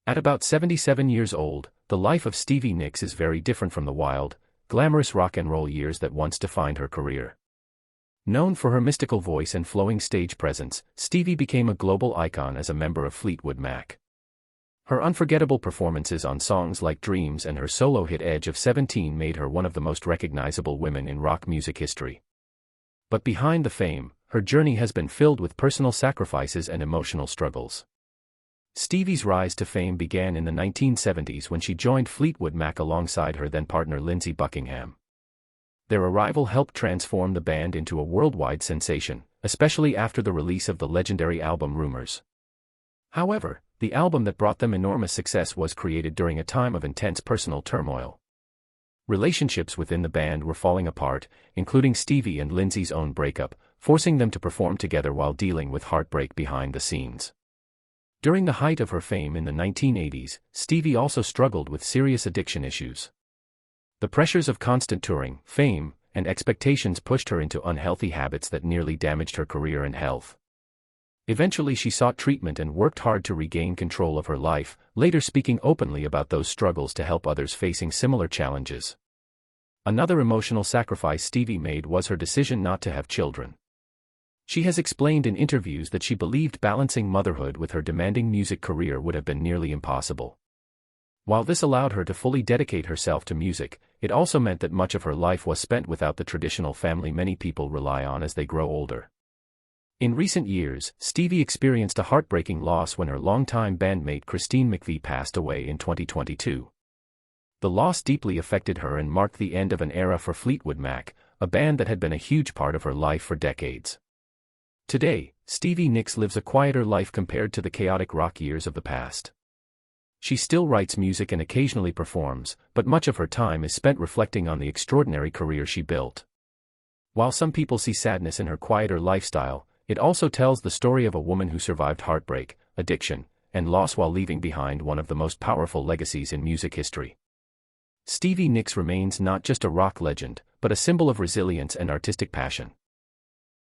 At about 77 years old, the life of Stevie Nicks is very different from the wild, glamorous rock and roll years that once defined her career. Known for her mystical voice and flowing stage presence, Stevie became a global icon as a member of Fleetwood Mac. Her unforgettable performances on songs like Dreams and her solo hit Edge of 17 made her one of the most recognizable women in rock music history. But behind the fame, her journey has been filled with personal sacrifices and emotional struggles. Stevie's rise to fame began in the 1970s when she joined Fleetwood Mac alongside her then-partner Lindsey Buckingham. Their arrival helped transform the band into a worldwide sensation, especially after the release of the legendary album Rumours. However, the album that brought them enormous success was created during a time of intense personal turmoil. Relationships within the band were falling apart, including Stevie and Lindsey's own breakup, forcing them to perform together while dealing with heartbreak behind the scenes. During the height of her fame in the 1980s, Stevie also struggled with serious addiction issues. The pressures of constant touring, fame, and expectations pushed her into unhealthy habits that nearly damaged her career and health. Eventually she sought treatment and worked hard to regain control of her life, later speaking openly about those struggles to help others facing similar challenges. Another emotional sacrifice Stevie made was her decision not to have children. She has explained in interviews that she believed balancing motherhood with her demanding music career would have been nearly impossible. While this allowed her to fully dedicate herself to music, it also meant that much of her life was spent without the traditional family many people rely on as they grow older. In recent years, Stevie experienced a heartbreaking loss when her longtime bandmate Christine McVie passed away in 2022. The loss deeply affected her and marked the end of an era for Fleetwood Mac, a band that had been a huge part of her life for decades. Today, Stevie Nicks lives a quieter life compared to the chaotic rock years of the past. She still writes music and occasionally performs, but much of her time is spent reflecting on the extraordinary career she built. While some people see sadness in her quieter lifestyle, it also tells the story of a woman who survived heartbreak, addiction, and loss while leaving behind one of the most powerful legacies in music history. Stevie Nicks remains not just a rock legend, but a symbol of resilience and artistic passion.